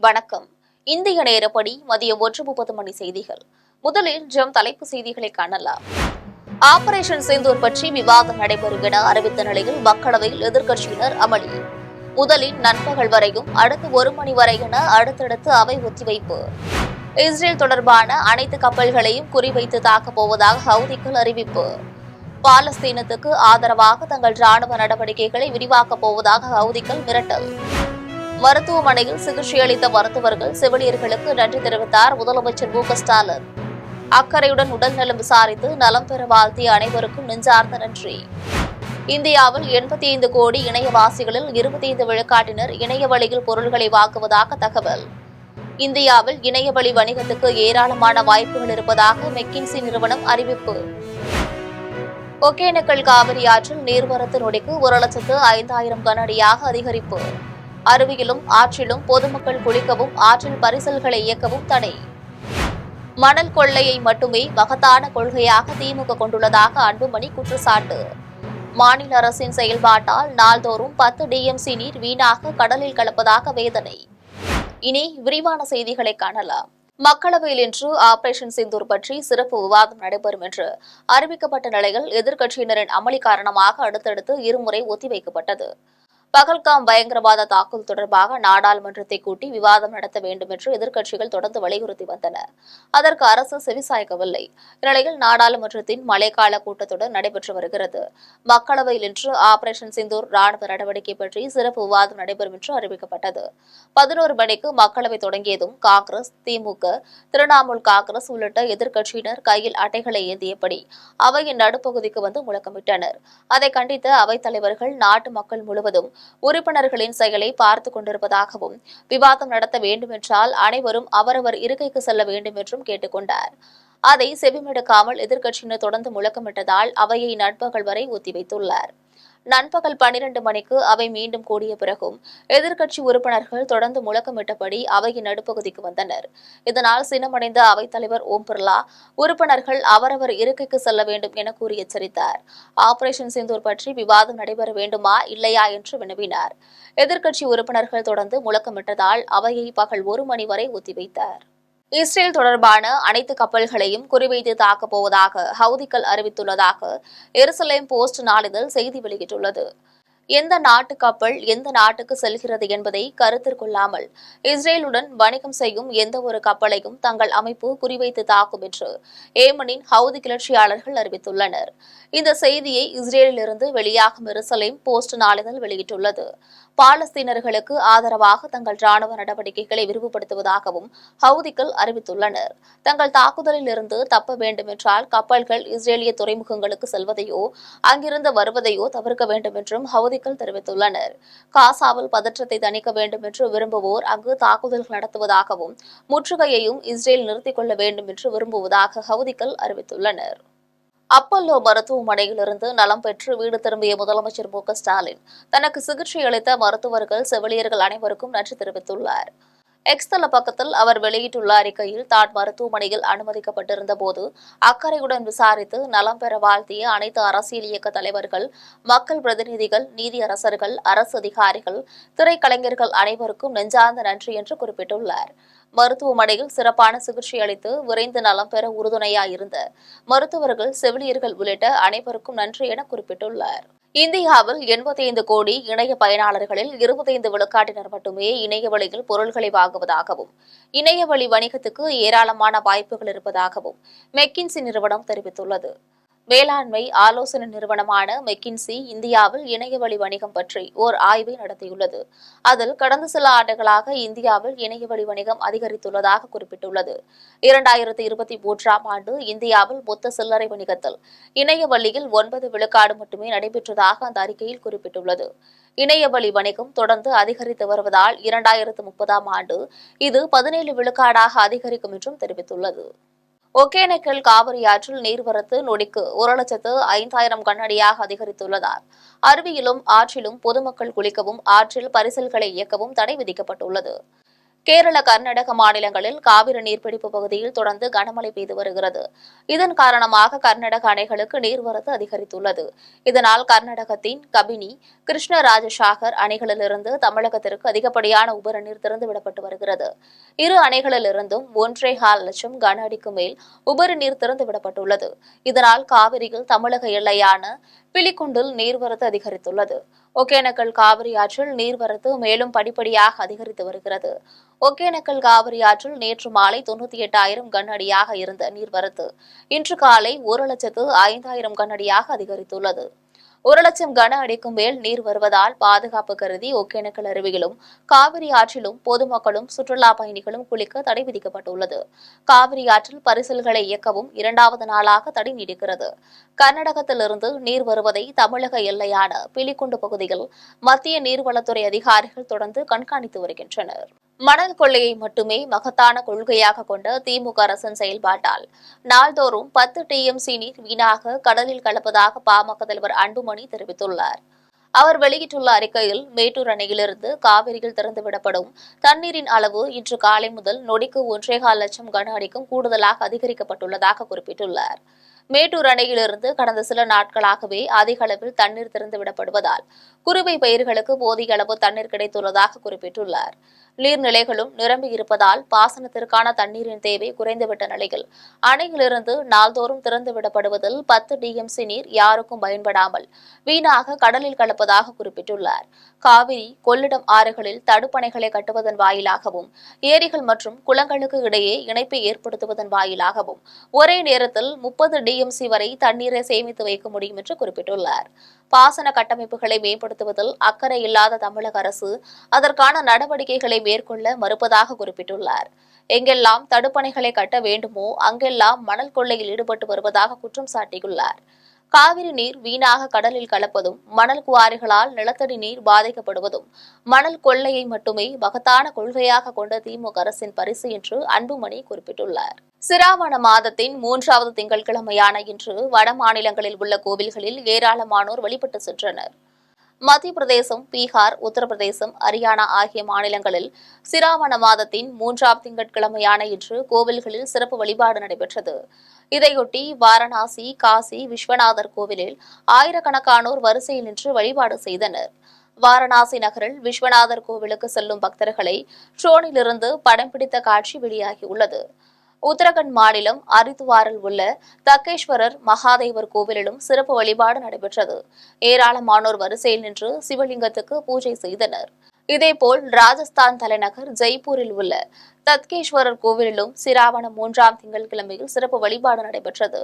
வணக்கம். இந்திய நேரப்படி மதியம் 1:30 மணி செய்திகள். முதலில் தலைப்பு செய்திகளை காணலாம். ஆபரேஷன் சிந்தூர் பற்றி விவாதம் நடைபெறும் என அறிவித்த நிலையில் மக்களவையில் எதிர்க்கட்சியினர் அமளி. முதலில் நண்பகல் வரையும் அடுத்து 1 மணி வரை என அடுத்தடுத்து அவை ஒத்திவைப்பு. இஸ்ரேல் தொடர்பான அனைத்து கப்பல்களையும் குறிவைத்து தாக்கப் போவதாக ஹவுதிகள் அறிவிப்பு. பாலஸ்தீனத்துக்கு ஆதரவாக தங்கள் ராணுவ நடவடிக்கைகளை விரிவாக்கப் போவதாக ஹவுதிகள் மிரட்டல். மருத்துவமனையில் சிகிச்சை அளித்த மருத்துவர்கள் செவிலியர்களுக்கு நன்றி தெரிவித்தார் முதலமைச்சர் மு.க.ஸ்டாலின். அக்கறையுடன் உடல்நலம் விசாரித்து நலம் பெற வாழ்த்திய அனைவருக்கும் நெஞ்சார்ந்த நன்றி. இந்தியாவில் 85 கோடி இணையவாசிகளில் 25 விழுக்காட்டினர் இணைய வழியில் பொருட்களை வாங்குவதாக தகவல். இந்தியாவில் இணையவழி வணிகத்துக்கு ஏராளமான வாய்ப்புகள் இருப்பதாக மெக்கின்சி நிறுவனம் அறிவிப்பு. ஒகேனக்கல் காவிரி ஆற்றில் நீர்வரத்து நொடிக்கு 1,05,000 கனஅடியாக அதிகரிப்பு. அருவியிலும் ஆற்றிலும் பொதுமக்கள் குளிக்கவும் ஆற்றில் பரிசல்களை இயக்கவும் தடை. மணல் கொள்ளையை மட்டுமே மகத்தான கொள்கையாக திமுக கொண்டுள்ளதாக அன்புமணி குற்றச்சாட்டு. மாநில அரசின் செயல்பாட்டால் நாள்தோறும் 10 டிஎம்சி நீர் வீணாக கடலில் கலப்பதாக வேதனை. இனி விரிவான செய்திகளை காணலாம். மக்களவையில் இன்று ஆபரேஷன் சிந்தூர் பற்றி சிறப்பு விவாதம் நடைபெறும் என்று அறிவிக்கப்பட்ட நிலையில் எதிர்க்கட்சியினரின் அமளி காரணமாக அடுத்தடுத்து இருமுறை ஒத்திவைக்கப்பட்டது. பகல்காம் பயங்கரவாத தாக்குதல் தொடர்பாக நாடாளுமன்றத்தை கூட்டி விவாதம் நடத்த வேண்டும் என்று எதிர்க்கட்சிகள் தொடர்ந்து வலியுறுத்தி வந்தன. அதற்கு அரசு செவிசாய்க்கவில்லை. இந்நிலையில் நாடாளுமன்றத்தின் மழைக்கால கூட்டத்தொடர் நடைபெற்று வருகிறது. மக்களவையில் இன்று ஆபரேஷன் சிந்தூர் ராணுவ நடவடிக்கை பற்றி சிறப்பு விவாதம் நடைபெறும் என்று அறிவிக்கப்பட்டது. 11 மணிக்கு மக்களவை தொடங்கியதும் காங்கிரஸ், திமுக, திரிணாமுல் காங்கிரஸ் உள்ளிட்ட எதிர்க்கட்சியினர் கையில் அட்டைகளை ஏந்தியபடி அவையின் நடுப்பகுதிக்கு வந்து முழக்கமிட்டனர். அதை கண்டித்த அவைத் தலைவர்கள் நாட்டு மக்கள் முழுவதும் உறுப்பினர்களின் செயலை பார்த்துக் கொண்டிருப்பதாகவும் விவாதம் நடத்த வேண்டுமென்றால் அனைவரும் அவரவர் இருக்கைக்கு செல்ல வேண்டும் என்றும் கேட்டுக் கொண்டார். அதை செவிமடுக்காமல் எதிர்க்கட்சியினர் தொடர்ந்து முழக்கமிட்டதால் அவையை நண்பகல் வரை ஒத்திவைத்துள்ளார். நண்பகல் 12 மணிக்கு அவை மீண்டும் கூடிய பிறகும் எதிர்க்கட்சி உறுப்பினர்கள் தொடர்ந்து முழக்கமிட்டபடி அவையின் நடுப்பகுதிக்கு வந்தனர். இதனால் சினமடைந்த அவைத்தலைவர் ஓம் பிர்லா உறுப்பினர்கள் அவரவர் இருக்கைக்கு செல்ல வேண்டும் என கூறி எச்சரித்தார். ஆபரேஷன் சிந்தூர் பற்றி விவாதம் நடைபெற வேண்டுமா இல்லையா என்று வினவினார். எதிர்க்கட்சி உறுப்பினர்கள் தொடர்ந்து முழக்கமிட்டதால் அவையை பகல் 1 மணி வரை ஒத்திவைத்தார். இஸ்ரேல் தொடர்பான அனைத்து கப்பல்களையும் குறிவைத்து தாக்கப் போவதாக ஹவுதிகள் அறிவித்துள்ளதாக எருசலேம் போஸ்ட் நாளிதழ் செய்தி வெளியிட்டுள்ளது. எந்த நாட்டு கப்பல் எந்த நாட்டுக்கு செல்கிறது என்பதை கருத்தில் கொள்ளாமல் இஸ்ரேலுடன் வணிகம் செய்யும் எந்த ஒரு கப்பலையும் தங்கள் அமைப்பு குறிவைத்து தாக்கும் என்று ஏமனின் ஹவுதி கிளர்ச்சியாளர்கள் அறிவித்துள்ளனர். இந்த செய்தியை இஸ்ரேலிலிருந்து வெளியாகும் எருசலேம் போஸ்ட் நாளிதழ் வெளியிட்டுள்ளது. பாலஸ்தீனர்களுக்கு ஆதரவாக தங்கள் ராணுவ நடவடிக்கைகளை விரிவுபடுத்துவதாகவும் ஹவுதிகள் அறிவித்துள்ளனர். தங்கள் தாக்குதலில் இருந்து தப்ப வேண்டுமென்றால் கப்பல்கள் இஸ்ரேலிய துறைமுகங்களுக்கு செல்வதையோ அங்கிருந்து வருவதையோ தவிர்க்க வேண்டும் என்றும் ஹவுதிகள் தெரிவித்துள்ளனர். காசாவில் பதற்றத்தை தணிக்க வேண்டும் என்று விரும்புவோர் அங்கு தாக்குதல்கள் நடத்துவதாகவும் முற்றுகையையும் இஸ்ரேல் நிறுத்திக் கொள்ள வேண்டும் என்று விரும்புவதாக ஹவுதிகள் அறிவித்துள்ளனர். அப்பல்லோ மருத்துவமனையிலிருந்து நலம் பெற்று வீடு திரும்பிய முதலமைச்சர் மு.க.ஸ்டாலின் தனக்கு சிகிச்சை அளித்த மருத்துவர்கள், செவிலியர்கள் அனைவருக்கும் நன்றி தெரிவித்துள்ளார். எக்ஸ் தள பக்கத்தில் அவர் வெளியிட்டுள்ள அறிக்கையில் தான் மருத்துவமனையில் அனுமதிக்கப்பட்டிருந்த போது அக்கறையுடன் விசாரித்து நலம் பெற வாழ்த்திய அனைத்து அரசியல் இயக்க தலைவர்கள், மக்கள் பிரதிநிதிகள், நீதியரசர்கள், அரசு அதிகாரிகள், திரைக்கலைஞர்கள் அனைவருக்கும் நெஞ்சார்ந்த நன்றி என்று குறிப்பிட்டுள்ளார். மருத்துவமனையில் சிறப்பான சிகிச்சை அளித்து விரைந்து நலம் பெற உறுதுணையாயிருந்த மருத்துவர்கள், செவிலியர்கள் உள்ளிட்ட அனைவருக்கும் நன்றி என குறிப்பிட்டுள்ளார். இந்தியாவில் 85 கோடி இணைய பயனாளர்களில் 25 விழுக்காட்டினர் மட்டுமே இணைய வழியில் பொருட்களை வாங்குவதாகவும் இணையவழி வணிகத்துக்கு ஏராளமான வாய்ப்புகள் இருப்பதாகவும் மெக்கின்சி நிறுவனம் தெரிவித்துள்ளது. வேளாண்மை ஆலோசனை நிறுவனமான மெக்கின்சி இந்தியாவில் இணையவழி வணிகம் பற்றி ஓர் ஆய்வை நடத்தியுள்ளது. அதில் கடந்த சில ஆண்டுகளாக இந்தியாவில் இணையவழி வணிகம் அதிகரித்துள்ளதாக குறிப்பிட்டுள்ளது. 2023ஆம் ஆண்டு இந்தியாவில் மொத்த சில்லறை வணிகத்தில் இணையவழியில் 9 விழுக்காடு மட்டுமே நடைபெற்றதாக அந்த அறிக்கையில் குறிப்பிட்டுள்ளது. இணையவழி வணிகம் தொடர்ந்து அதிகரித்து வருவதால் 2030ஆம் ஆண்டு இது 17 விழுக்காடாக அதிகரிக்கும் என்றும் தெரிவித்துள்ளது. ஒகேனக்கல் காவிரி ஆற்றில் நீர்வரத்து நொடிக்கு 1,05,000 கனஅடியாக அதிகரித்துள்ளதால் அருவியிலும் ஆற்றிலும் பொதுமக்கள் குளிக்கவும் ஆற்றில் பரிசல்களை இயக்கவும் தடை விதிக்கப்பட்டுள்ளது. கேரள கர்நாடக மாநிலங்களில் காவிரி நீர்பிடிப்பு பகுதியில் தொடர்ந்து கனமழை பெய்து வருகிறது. இதன் காரணமாக கர்நாடக அணைகளுக்கு நீர்வரத்து அதிகரித்துள்ளது. இதனால் கர்நாடகத்தின் கபினி, கிருஷ்ணராஜசாகர் அணைகளிலிருந்து தமிழகத்திற்கு அதிகப்படியான உபரி நீர் திறந்துவிடப்பட்டு வருகிறது. இரு அணைகளிலிருந்தும் 1.25 லட்சம் கன அடிக்கு மேல் உபரி நீர் திறந்துவிடப்பட்டுள்ளது. இதனால் காவிரியில் தமிழக எல்லையான பிலிகுண்டில் நீர்வரத்து அதிகரித்துள்ளது. ஒகேனக்கல் காவிரி ஆற்றில் நீர்வரத்து மேலும் படிப்படியாக அதிகரித்து வருகிறது. ஒகேனக்கல் காவிரி ஆற்றில் நேற்று மாலை 98,000 கன அடியாக இருந்த நீர்வரத்து இன்று காலை 1,05,000 கன அடியாக அதிகரித்துள்ளது. 1,00,000 கன அடிக்கும் மேல் நீர் வருவதால் பாதுகாப்பு கருதி ஒகேனக்கல் அருவியிலும் காவிரி ஆற்றிலும் பொதுமக்களும் சுற்றுலா பயணிகளும் குளிக்க தடை விதிக்கப்பட்டுள்ளது. காவிரி ஆற்றில் பரிசல்களை இயக்கவும் 2வது நாளாக தடை நீடிக்கிறது. கர்நாடகத்திலிருந்து நீர் வருவதை தமிழக எல்லையான பிலிகுண்டு பகுதியில் மத்திய நீர்வளத்துறை அதிகாரிகள் தொடர்ந்து கண்காணித்து வருகின்றனர். மணல் கொள்ளையை மட்டுமே மகத்தான கொள்கையாக கொண்ட திமுக அரசின் செயல்பாட்டால் நாள்தோறும் 10 TMC நீர் வீணாக கடலில் கலப்பதாக பாமக தலைவர் அன்புமணி தெரிவித்துள்ளார். அவர் வெளியிட்டுள்ள அறிக்கையில் மேட்டூர் அணையிலிருந்து காவிரியில் திறந்துவிடப்படும் தண்ணீரின் அளவு இன்று காலை முதல் நொடிக்கு 1.25 லட்சம் கன அடிக்கும் கூடுதலாக அதிகரிக்கப்பட்டுள்ளதாக குறிப்பிட்டுள்ளார். மேட்டூர் அணையிலிருந்து கடந்த சில நாட்களாகவே அதிக அளவில் தண்ணீர் திறந்துவிடப்படுவதால் குறுவை பயிர்களுக்கு போதிய அளவு தண்ணீர் கிடைத்துள்ளதாக குறிப்பிட்டுள்ளார். நீர்நிலைகளும் நிரம்பியிருப்பதால் பாசனத்திற்கான தண்ணீரின் தேவை குறைந்துவிட்ட நிலையில் அணையிலிருந்து நாள்தோறும் திறந்துவிடப்படுவதில் 10 TMC நீர் யாருக்கும் பயன்படாமல் வீணாக கடலில் கலப்பதாக குறிப்பிட்டுள்ளார். காவிரி, கொள்ளிடம் ஆறுகளில் தடுப்பணைகளை கட்டுவதன் வாயிலாகவும் ஏரிகள் மற்றும் குளங்களுக்கு இடையே இணைப்பை ஏற்படுத்துவதன் வாயிலாகவும் ஒரே நேரத்தில் 30 TMC வரை தண்ணீரை சேமித்து வைக்க முடியும் என்று குறிப்பிட்டுள்ளார். பாசன கட்டமைப்புகளை மேம்படுத்துவதில் அக்கறை இல்லாத தமிழக அரசு அதற்கான நடவடிக்கைகளை மேற்கொள்ள மறுப்பதாக குறிப்பிட்டுள்ளார். எங்கெல்லாம் தடுப்பணைகளை கட்ட வேண்டுமோ அங்கெல்லாம் மணல் கொள்ளையில் ஈடுபட்டு வருவதாக குற்றம் சாட்டியுள்ளார். காவிரி நீர் வீணாக கடலில் கலப்பதும் மணல் குவாரிகளால் நிலத்தடி நீர் பாதிக்கப்படுவதும் மணல் கொள்ளையை மட்டுமே மகத்தான கொள்கையாக கொண்ட திமுக அரசின் பரிசு என்று அன்புமணி குறிப்பிட்டுள்ளார். சிராவண மாதத்தின் 3வது திங்கட்கிழமையான இன்று வட மாநிலங்களில் உள்ள கோவில்களில் ஏராளமானோர் வழிபட்டு சென்றனர். மத்திய பிரதேசம், பீகார், உத்தரப்பிரதேசம், ஹரியானா ஆகிய மாநிலங்களில் சிராவண மாதத்தின் 3ஆம் திங்கட்கிழமையான இன்று கோவில்களில் சிறப்பு வழிபாடு நடைபெற்றது. இதையொட்டி வாரணாசி, காசி விஸ்வநாதர் கோவிலில் ஆயிரக்கணக்கானோர் வரிசையில் நின்று வழிபாடு செய்தனர். வாரணாசி நகரில் விஸ்வநாதர் கோவிலுக்கு செல்லும் பக்தர்களை ட்ரோனிலிருந்து படம் பிடித்த காட்சி வெளியாகியுள்ளது. உத்தரகண்ட் மாநிலம் ஹரித்வாரில் உள்ள தக்கேஸ்வரர் மகாதேவர் கோவிலிலும் சிறப்பு வழிபாடு நடைபெற்றது. ஏராளமானோர் வரிசையில் நின்று சிவலிங்கத்துக்கு பூஜை செய்தனர். இதேபோல் ராஜஸ்தான் தலைநகர் ஜெய்ப்பூரில் உள்ள தத்கேஸ்வரர் கோவிலிலும் சிராவணம் 3ஆம் திங்கட்கிழமையில் சிறப்பு வழிபாடு நடைபெற்றது.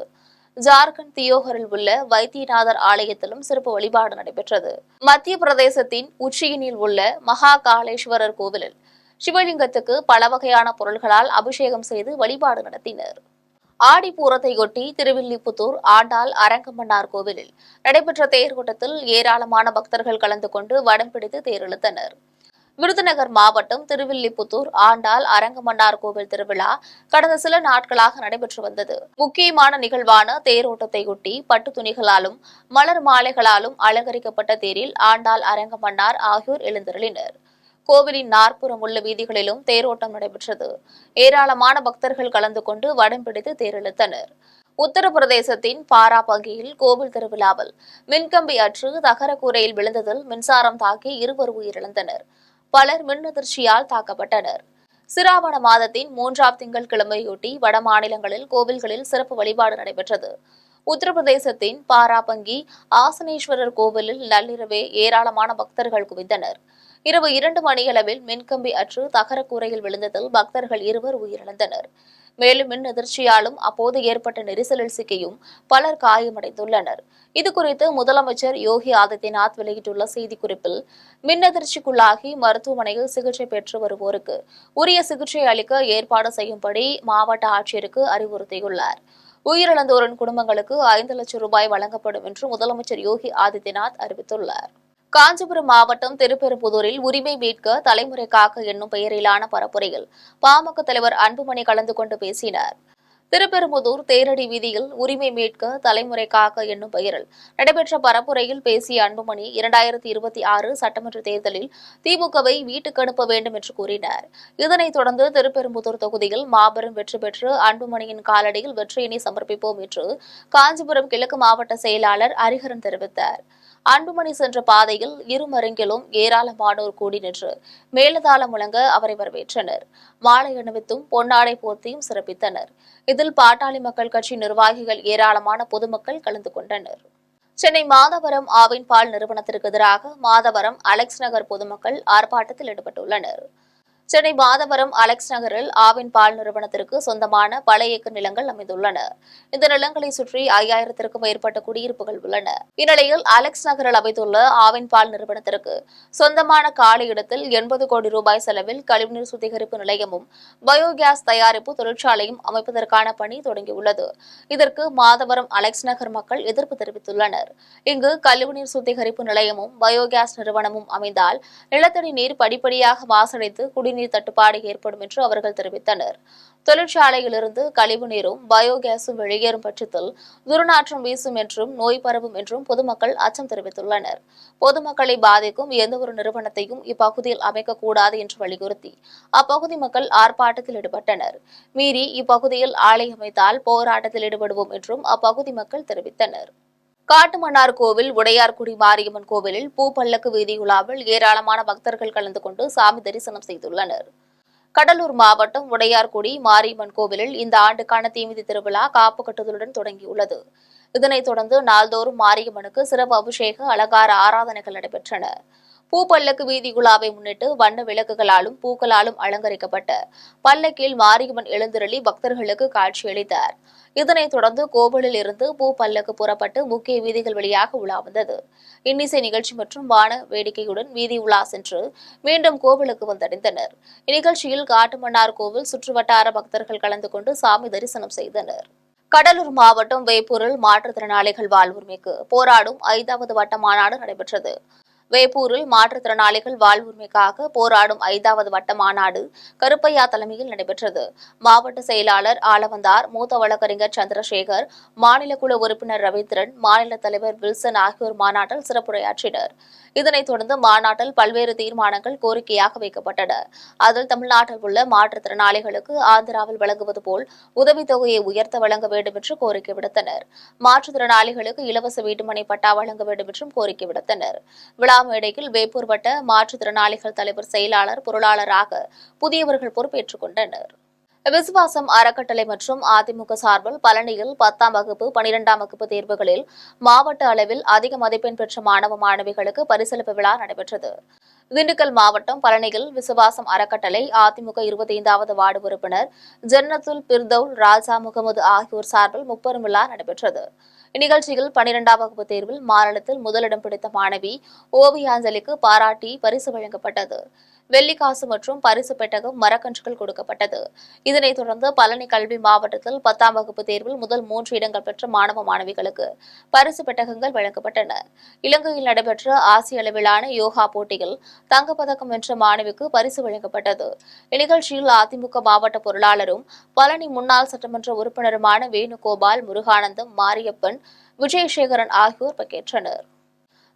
ஜார்க்கண்ட் தியோகரில் உள்ள வைத்தியநாதர் ஆலயத்திலும் சிறப்பு வழிபாடு நடைபெற்றது. மத்திய பிரதேசத்தின் உச்சியினில் உள்ள மகா காளேஸ்வரர் கோவிலில் சிவலிங்கத்துக்கு பல வகையான பொருள்களால் அபிஷேகம் செய்து வழிபாடு நடத்தினர். ஆடிப்பூரத்தையொட்டி திருவில்லிபுத்தூர் ஆண்டாள் அரங்கமன்னார் கோவிலில் நடைபெற்ற தேரோட்டத்தில் ஏராளமான பக்தர்கள் கலந்து கொண்டு வடம் பிடித்து தேரிழுத்தனர். விருதுநகர் மாவட்டம் திருவில்லிபுத்தூர் ஆண்டாள் அரங்கமன்னார் கோவில் திருவிழா கடந்த சில நாட்களாக நடைபெற்று வந்தது. முக்கியமான நிகழ்வான தேரோட்டத்தையொட்டி பட்டு துணிகளாலும் மலர் மாலைகளாலும் அலங்கரிக்கப்பட்ட தேரில் ஆண்டாள் அரங்கமன்னார் ஆகியோர் எழுந்தருளினர். கோவிலின் நாற்புறம் உள்ள வீதிகளிலும் தேரோட்டம் நடைபெற்றது. ஏராளமான பக்தர்கள் கலந்து கொண்டு வடம் பிடித்து தேரிழுத்தனர். உத்தரப்பிரதேசத்தின் பாராபங்கியில் கோவில் திருவிழாவில் மின்கம்பி அற்று தகர கூரையில் விழுந்ததில் மின்சாரம் தாக்கி 2 உயிரிழந்தனர். பலர் மின் அதிர்ச்சியால் தாக்கப்பட்டனர். சிராவண மாதத்தின் 3ஆம் திங்கட்கிழமையொட்டி வட மாநிலங்களில் கோவில்களில் சிறப்பு வழிபாடு நடைபெற்றது. உத்தரப்பிரதேசத்தின் பாராபங்கி ஆசனேஸ்வரர் கோவிலில் நள்ளிரவே ஏராளமான பக்தர்கள் குவிந்தனர். இரவு 2 மணியளவில் மின்கம்பி அற்று தகர கூரையில் விழுந்ததில் பக்தர்கள் 2 உயிரிழந்தனர். மேலும் மின் அதிர்ச்சியாலும் அப்போது ஏற்பட்ட நெரிசலில் சிக்கியும் பலர் காயமடைந்துள்ளனர். இதுகுறித்து முதலமைச்சர் யோகி ஆதித்யநாத் வெளியிட்டுள்ள செய்திக்குறிப்பில், மின் அதிர்ச்சிக்குள்ளாகி மருத்துவமனையில் சிகிச்சை பெற்று வருவோருக்கு உரிய சிகிச்சை அளிக்க ஏற்பாடு செய்யும்படி மாவட்ட ஆட்சியருக்கு அறிவுறுத்தியுள்ளார். உயிரிழந்தோரின் குடும்பங்களுக்கு 5 லட்சம் ரூபாய் வழங்கப்படும் என்று முதலமைச்சர் யோகி ஆதித்யநாத் அறிவித்துள்ளார். காஞ்சிபுரம் மாவட்டம் திருப்பெரும்புதூரில் உரிமை மீட்க தலைமுறை காக்க என்னும் பெயரிலான பரப்புரையில் பாமக தலைவர் அன்புமணி கலந்து கொண்டு பேசினார். திருப்பெரும்புதூர் தேரடி வீதியில் உரிமை மீட்க தலைமுறை காக்க என்னும் பெயரில் நடைபெற்ற பரப்புரையில் பேசிய அன்புமணி 2026 சட்டமன்ற தேர்தலில் திமுகவை வீட்டுக்கு அனுப்ப வேண்டும் என்று கூறினார். இதனைத் தொடர்ந்து திருப்பெரும்புதூர் தொகுதியில் மாபெரும் வெற்றி பெற்று அன்புமணியின் காலடியில் வெற்றியினை சமர்ப்பிப்போம் என்று காஞ்சிபுரம் கிழக்கு மாவட்ட செயலாளர் ஹரிஹரன் தெரிவித்தார். அன்புமணி சென்ற பாதையில் இருமருங்கிலும் ஏராளமானோர் கூடி நின்று மேலதாளம் முழங்க அவரை வரவேற்றனர். மாலை அணிவித்தும் பொன்னாடை போர்த்தியும் சிறப்பித்தனர். இதில் பாட்டாளி மக்கள் கட்சி நிர்வாகிகள் ஏராளமான பொதுமக்கள் கலந்து கொண்டனர். சென்னை மாதவரம் ஆவின் பால் நிறுவனத்திற்கு எதிராக மாதவரம் அலெக்ஸ் நகர் பொதுமக்கள் ஆர்ப்பாட்டத்தில் ஈடுபட்டுள்ளனர். சென்னை மாதவரம் அலெக்ஸ் நகரில் ஆவின் பால் நிறுவனத்திற்கு சொந்தமான பல ஏக்கர் நிலங்கள் அமைந்துள்ளன. இந்த நிலங்களை சுற்றி 5000த்திற்கும் மேற்பட்ட குடியிருப்புகள் உள்ளன. இந்நிலையில் அலெக்ஸ் நகரில் அமைந்துள்ள ஆவின் பால் நிறுவனத்திற்கு சொந்தமான காலி இடத்தில் 80 கோடி ரூபாய் செலவில் கழிவுநீர் சுத்திகரிப்பு நிலையமும் பயோகேஸ் தயாரிப்பு தொழிற்சாலையும் அமைப்பதற்கான பணி தொடங்கியுள்ளது. இதற்கு மாதவரம் அலெக்ஸ் நகர் மக்கள் எதிர்ப்பு தெரிவித்துள்ளனர். இங்கு கழிவுநீர் சுத்திகரிப்பு நிலையமும் பயோகேஸ் நிறுவனமும் அமைந்தால் நிலத்தடி நீர் படிப்படியாக மாசடைத்து குடிநீர் தட்டுப்பாடு ஏற்படும் என்று அவர்கள் தெரிவித்தனர். தொழிற்சாலையிலிருந்து கழிவு நீரும் பயோகேஸும் வெளியேறும் பட்சத்தில் துர்நாற்றம் வீசும் என்றும் நோய் பரவும் என்றும் பொதுமக்கள் அச்சம் தெரிவித்துள்ளனர். பொதுமக்களை பாதிக்கும் எந்தவொரு நிறுவனத்தையும் இப்பகுதியில் அமைக்கக்கூடாது என்று வலியுறுத்தி அப்பகுதி மக்கள் ஆர்ப்பாட்டத்தில் ஈடுபட்டனர். மீறி இப்பகுதியில் ஆலை அமைத்தால் போராட்டத்தில் ஈடுபடுவோம் என்றும் அப்பகுதி மக்கள் தெரிவித்தனர். காட்டுமன்னார் கோவில் உடையார்குடி மாரியம்மன் கோவிலில் பூப்பல்லக்கு வீதி உலாவில் ஏராளமான பக்தர்கள் கலந்து கொண்டு சாமி தரிசனம் செய்துள்ளனர். கடலூர் மாவட்டம் உடையார்குடி மாரியம்மன் கோவிலில் இந்த ஆண்டுக்கான தீமிதி திருவிழா காப்பு கட்டுதலுடன் தொடங்கியுள்ளது. இதனைத் தொடர்ந்து நாள்தோறும் மாரியம்மனுக்கு சிறப்பு அபிஷேக அலங்கார ஆராதனைகள் நடைபெற்றன. பூப்பல்லக்கு வீதி உலாவை முன்னிட்டு வண்ண விளக்குகளாலும் பூக்களாலும் அலங்கரிக்கப்பட்ட பல்லக்கில் மாரியம்மன் எழுந்தருளி பக்தர்களுக்கு காட்சியளித்தார். இதனைத் தொடர்ந்து கோவிலில் இருந்து பூப்பல்லக்கு புறப்பட்டு முக்கிய வீதிகள் வழியாக உலா வந்தது. இன்னிசை நிகழ்ச்சி மற்றும் வான வேடிக்கையுடன் வீதி உலா சென்று மீண்டும் கோவிலுக்கு வந்தடைந்தனர். இந்நிகழ்ச்சியில் காட்டுமன்னார் கோவில் சுற்றுவட்டார பக்தர்கள் கலந்து கொண்டு சாமி தரிசனம் செய்தனர். கடலூர் மாவட்டம் வேப்பூரில் மாற்றுத்திறனாளிகள் வாழ்வுரிமைக்கு போராடும் 5வது வட்ட மாநாடு நடைபெற்றது. வேப்பூரில் மாற்றுத்திறனாளிகள் வாழ்வுரிமைக்காக போராடும் 5வது வட்ட மாநாடு கருப்பையா தலைமையில் நடைபெற்றது. மாவட்ட செயலாளர் ஆலவந்தார், மூத்த வழக்கறிஞர் சந்திரசேகர், மாநில குழு உறுப்பினர் ரவீந்திரன், மாநில தலைவர் வில்சன் ஆகியோர் மாநாட்டில் சிறப்புரையாற்றினர். இதனைத் தொடர்ந்து மாநாட்டில் பல்வேறு தீர்மானங்கள் கோரிக்கையாக வைக்கப்பட்டன. அதில் தமிழ்நாட்டில் உள்ள மாற்றுத்திறனாளிகளுக்கு ஆந்திராவில் வழங்குவது போல் உதவித்தொகையை உயர்த்த வழங்க வேண்டும் என்று கோரிக்கை விடுத்தனர். மாற்றுத்திறனாளிகளுக்கு இலவச வீட்டுமனை பட்டா வழங்க வேண்டும் என்றும் கோரிக்கை விடுத்தனர். விழா மேடையில் வேப்பூர் வட்ட மாற்றுத்திறனாளிகள் தலைவர், செயலாளர், பொருளாளராக புதியவர்கள் பொறுப்பேற்றுக் கொண்டனர். விசுவாசம் அறக்கட்டளை மற்றும் அதிமுக சார்பில் பழனியில் 10ஆம் வகுப்பு 12ஆம் வகுப்பு தேர்வுகளில் மாவட்ட அளவில் அதிக மதிப்பெண் பெற்ற மாணவ மாணவிகளுக்கு பரிசளிப்பு விழா நடைபெற்றது. திண்டுக்கல் மாவட்டம் பழனியில் விசுவாசம் அறக்கட்டளை அதிமுக 25வது வார்டு உறுப்பினர் ஜன்னத்துல் பிர்தௌல் ராஜா முகமது ஆகியோர் சார்பில் முப்பெரும் விழா நடைபெற்றது. இந்நிகழ்ச்சியில் 12ஆம் வகுப்பு தேர்வில் மாநிலத்தில் முதலிடம் பிடித்த மாணவி ஓவியாஞ்சலிக்கு பாராட்டி பரிசு வழங்கப்பட்டது. வெள்ளிக்காசு மற்றும் பரிசு பெட்டகம், மரக்கன்றுகள் கொடுக்கப்பட்டது. இதனைத் தொடர்ந்து பழனி கல்வி மாவட்டத்தில் 10ஆம் வகுப்பு தேர்வில் முதல் 3 இடங்கள் பெற்ற மாணவ மாணவிகளுக்கு பரிசு பெட்டகங்கள் வழங்கப்பட்டன. இலங்கையில் நடைபெற்ற ஆசிய அளவிலான யோகா போட்டியில் தங்கப்பதக்கம் வென்ற மாணவிக்கு பரிசு வழங்கப்பட்டது. இந்நிகழ்ச்சியில் அதிமுக மாவட்ட பொருளாளரும் பழனி முன்னாள் சட்டமன்ற உறுப்பினருமான வேணுகோபால், முருகானந்தம், மாரியப்பன், விஜயசேகரன் ஆகியோர் பங்கேற்றனர்.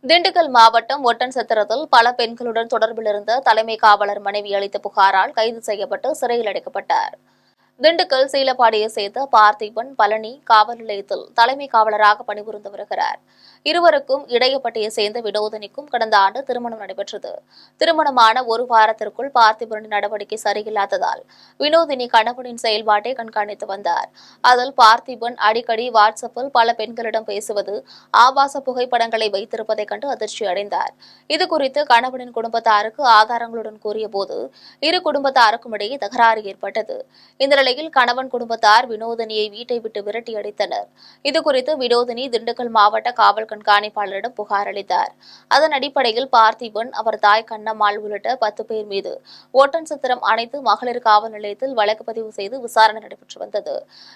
திண்டுக்கல் மாவட்டம் ஒட்டன்சத்திரத்தில் பல பெண்களுடன் தொடர்பில் இருந்த தலைமை காவலர் மனைவி அளித்த புகாரால் கைது செய்யப்பட்டு சிறையில் அடைக்கப்பட்டார். திண்டுக்கல் சீலப்பாடியை சேர்ந்த பார்த்திபன் பழனி காவல் நிலையத்தில் தலைமை காவலராக பணிபுரிந்து வருகிறார். இருவருக்கும் இடையப்பட்டியை சேர்ந்த வினோதினிக்கும் கடந்த ஆண்டு திருமணம் நடைபெற்றது. திருமணமான ஒரு வாரத்திற்குள் பார்த்திபனின் நடவடிக்கை சரியில்லாததால் வினோதினி கணவனின் செயல்பாட்டை கண்காணித்து வந்தார். அதில் பார்த்திபன் அடிக்கடி வாட்ஸ்அப்பில் பல பெண்களிடம் பேசுவது, ஆபாச புகைப்படங்களை வைத்திருப்பதை கண்டு அதிர்ச்சி அடைந்தார். இதுகுறித்து கணவனின் குடும்பத்தாருக்கு ஆதாரங்களுடன் கூறியபோது இரு குடும்பத்தாருக்கும் இடையே தகராறு ஏற்பட்டது. இந்த நிலையில் கணவன் குடும்பத்தார் வினோதினியை வீட்டை விட்டு விரட்டி அடித்தனர். இதுகுறித்து வினோதினி திண்டுக்கல் மாவட்ட காவல் கண்காணிப்பாளரிடம் புகார் அளித்தார். அதன் அடிப்படையில் பார்த்திபன், அவர் தாய் கண்ணம்மாள் உள்ளிட்ட 10 பேர் மீது ஒட்டன்சத்திரம் அனைத்து மகளிர் காவல் நிலையத்தில் வழக்கு பதிவு செய்து விசாரணை நடைபெற்று வந்தது.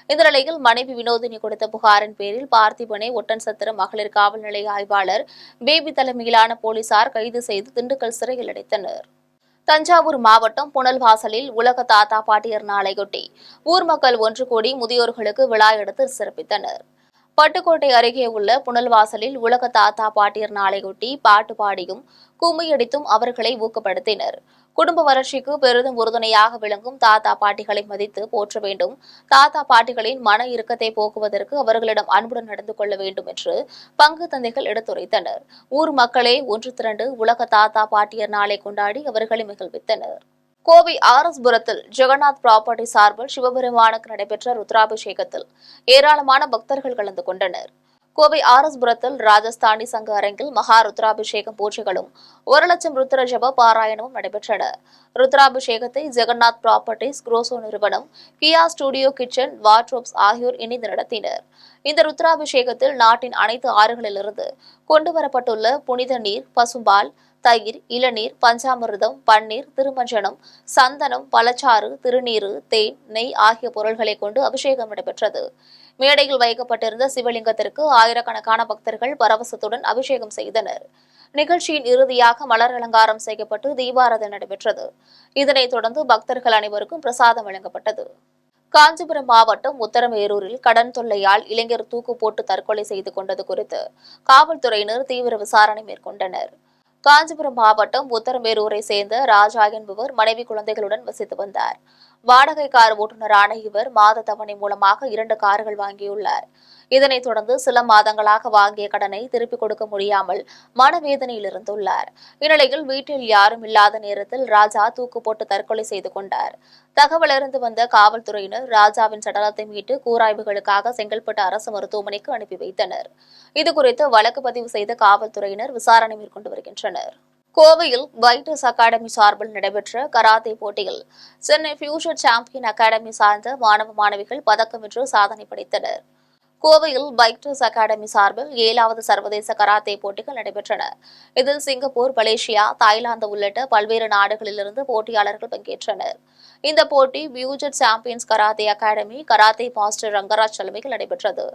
இந்த நிலையில் மனைவி வினோதினி கொடுத்த புகாரின் பேரில் பார்த்திபனை ஒட்டன்சத்திரம் மகளிர் காவல் நிலைய ஆய்வாளர் பேபி தலைமையிலான போலீசார் கைது செய்து திண்டுக்கல் சிறையில் அடைத்தனர். தஞ்சாவூர் மாவட்டம் புனல்வாசலில் உலக தாத்தா பாட்டியர் நாளையொட்டி ஊர் மக்கள் ஒன்று கூடி முதியோர்களுக்கு விழா எடுத்து சிறப்பித்தனர். பட்டுக்கோட்டை அருகே உள்ள புனல்வாசலில் உலக தாத்தா பாட்டியர் நாளையொட்டி பாட்டு பாடியும் கும்மியடித்தும் அவர்களை ஊக்கப்படுத்தினர். குடும்ப வளர்ச்சிக்கு பெரிதும் உறுதுணையாக விளங்கும் தாத்தா பாட்டிகளை மதித்து போற்ற வேண்டும். தாத்தா பாட்டிகளின் மன இறுக்கத்தை போக்குவதற்கு அவர்களிடம் அன்புடன் நடந்து கொள்ள வேண்டும் என்று பங்கு தந்தைகள் எடுத்துரைத்தனர். ஊர் மக்களே ஒன்று திரண்டு உலக தாத்தா பாட்டியர் நாளை கொண்டாடி அவர்களை மகிழ்வித்தனர். கோவை ஆர்எஸ்புரத்தில் ஜெகநாத் ப்ராப்பர்ட்டி சார்பில் சிவபெருமானுக்கு நடைபெற்ற ருத்ராபிஷேகத்தில் ஏராளமான பக்தர்கள் கலந்து கொண்டனர். கோவை ஆர்எஸ்புரத்தில் ராஜஸ்தானி சங்க அரங்கில் மகா ருத்ராபிஷேகம் பூஜைகளும் 1,00,000 ருத்ர ஜப பாராயணமும் நடைபெற்றன. ருத்ராபிஷேகத்தை ஜெகநாத் ப்ராப்பர்ட்டிஸ் குரோசோ நிறுவனம், கியா ஸ்டுடியோ கிச்சன், வார்ட்ரோப்ஸ் ஆகியோர் இணைந்து நடத்தினர். இந்த ருத்ராபிஷேகத்தில் நாட்டின் அனைத்து ஆறுகளிலிருந்து கொண்டுவரப்பட்டுள்ள புனித நீர், பசும்பால், தயிர், இளநீர், பஞ்சாமிர்தம், பன்னீர், திருமஞ்சனம், சந்தனம், பழச்சாறு, திருநீறு, தேன், நெய் ஆகிய பொருள்களை கொண்டு அபிஷேகம் நடைபெற்றது. மேடையில் வைக்கப்பட்டிருந்த சிவலிங்கத்திற்கு ஆயிரக்கணக்கான பக்தர்கள் பரவசத்துடன் அபிஷேகம் செய்தனர். நிகழ்ச்சியின் இறுதியாக மலர் அலங்காரம் செய்யப்பட்டு தீபாராதனை நடைபெற்றது. இதனைத் தொடர்ந்து பக்தர்கள் அனைவருக்கும் பிரசாதம் வழங்கப்பட்டது. காஞ்சிபுரம் மாவட்டம் உத்தரமேரூரில் கடன் தொல்லையால் இளைஞர் தூக்கு போட்டு தற்கொலை செய்து கொண்டது குறித்து காவல்துறையினர் தீவிர விசாரணை மேற்கொண்டனர். காஞ்சிபுரம் மாவட்டம் உத்தரமேரூரை சேர்ந்த ராஜா என்பவர் மனைவி குழந்தைகளுடன் வசித்து வந்தார். வாடகை கார் ஓட்டுநரான இவர் மாத தவணை மூலமாக 2 கார்கள் வாங்கியுள்ளார். இதனைத் தொடர்ந்து சில மாதங்களாக வாங்கிய கடனை திருப்பிக் கொடுக்க முடியாமல் மனவேதனையில் இருந்துள்ளார். இந்நிலையில் வீட்டில் யாரும் இல்லாத நேரத்தில் ராஜா தூக்கு போட்டு தற்கொலை செய்து கொண்டார். தகவல் அறிந்து வந்த காவல்துறையினர் ராஜாவின் சடலத்தை மீட்டு கூராய்வுகளுக்காக செங்கல்பட்டு அரசு மருத்துவமனைக்கு அனுப்பி வைத்தனர். இதுகுறித்து வழக்கு பதிவு செய்த காவல்துறையினர் விசாரணை மேற்கொண்டு வருகின்றனர். கோவையில் வைட்டஸ் அகாடமி சார்பில் நடைபெற்ற கராத்தே போட்டியில் சென்னை ஃபியூச்சர் சாம்பியன் அகாடமி சார்ந்த மாணவ மாணவிகள் பதக்கம் வென்று சாதனை படைத்தனர். கோவையில் வைட்டஸ் அகாடமி சார்பில் 7வது சர்வதேச கராத்தே போட்டிகள் நடைபெற்றன. இதில் சிங்கப்பூர், மலேசியா, தாய்லாந்து உள்ளிட்ட பல்வேறு நாடுகளிலிருந்து போட்டியாளர்கள் பங்கேற்றனர். இந்த போட்டி future champions karate academy karate master Rangaraj தலைமையில் நடைபெற்றது.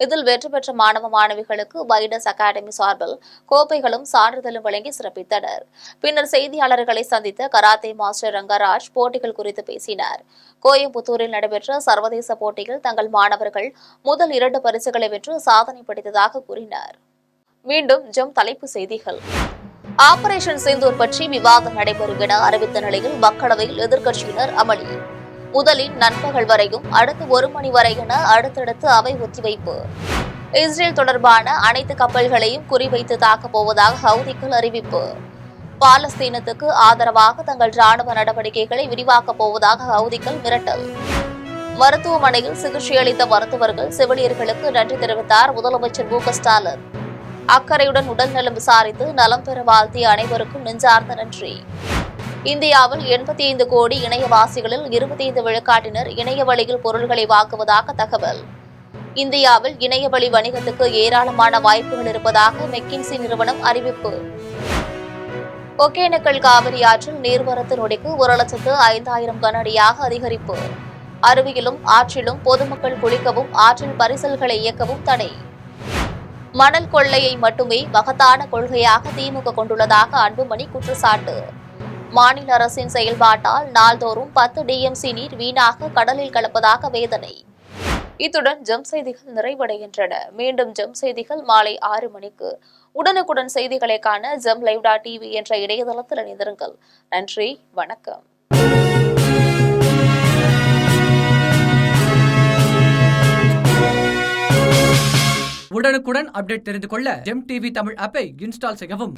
இதில் வெற்றி பெற்ற மாணவ மாணவிகளுக்கு வைட்டஸ் அகாடமி சார்பில் கோப்பைகளும் சான்றிதழும் வழங்கி சிறப்பித்தனர். பின்னர் செய்தியாளர்களை சந்தித்த கராத்தே மாஸ்டர் ரங்கராஜ் போட்டிகள் குறித்து பேசினார். கோயம்புத்தூரில் நடைபெற்ற சர்வதேச போட்டியில் தங்கள் மாணவர்கள் முதல் 2 பரிசுகளை வென்று சாதனை படைத்ததாக கூறினார். மீண்டும் தலைப்புச் செய்திகள். ஆபரேஷன் சிந்தூர் பற்றி விவாதம் நடைபெறும் என அறிவித்த நிலையில் மக்களவையில் எதிர்க்கட்சியினர் அமளி. முதலில் நண்பகல் வரையும் அடுத்து 1 மணி வரை என அடுத்தடுத்து அவை ஒத்திவைப்பு. இஸ்ரேல் தொடர்பான அனைத்து கப்பல்களையும் குறிவைத்து தாக்கப் போவதாக ஹவுதிகள் அறிவிப்பு. பாலஸ்தீனத்துக்கு ஆதரவாக தங்கள் ராணுவ நடவடிக்கைகளை விரிவாக்கப் போவதாக ஹவுதிகள் மிரட்டல். மருத்துவமனையில் சிகிச்சை அளித்த மருத்துவர்கள், செவிலியர்களுக்கு நன்றி தெரிவித்தார் முதலமைச்சர் மு.க. ஸ்டாலின். அக்கறையுடன் உடல்நலம் விசாரித்து நலம் பெற வாழ்த்திய அனைவருக்கும் நெஞ்சார்ந்த நன்றி. இந்தியாவில் 85 கோடி இணையவாசிகளில் 25 விழுக்காட்டினர் இணைய வழியில் பொருள்களை வாங்குவதாக தகவல். இந்தியாவில் இணையவழி வணிகத்துக்கு ஏராளமான வாய்ப்புகள் இருப்பதாக மெக்கின்சி நிறுவனம் அறிவிப்பு. ஒகேனக்கல் காவிரி ஆற்றில் நீர்வரத்து நொடிக்கு 1,05,000 கனஅடியாக அதிகரிப்பு. அருவியிலும் ஆற்றிலும் பொதுமக்கள் குளிக்கவும் ஆற்றில் பரிசல்களை இயக்கவும் தடை. மணல் கொள்ளையை மட்டுமே மகத்தான கொள்கையாக திமுக கொண்டுள்ளதாக அன்புமணி குற்றச்சாட்டு. மாநில அரசின் செயல்பாட்டால் நாள்தோறும் 10 டிஎம்சி நீர் வீணாக கடலில் கலப்பதாக வேதனை. இத்துடன் செய்திகள் நிறைவடைகின்றன. மீண்டும் செய்திகள் மாலை 6 மணிக்கு. உடனுக்குடன் செய்திகளை காண live.tv என்ற இணையதளத்தில் இணைந்திருங்கள். நன்றி, வணக்கம். உடனுக்குடன் அப்டேட் தெரிந்து கொள்ள ஜெம் டிவி தமிழ் ஆப்பை இன்ஸ்டால் செய்யவும்.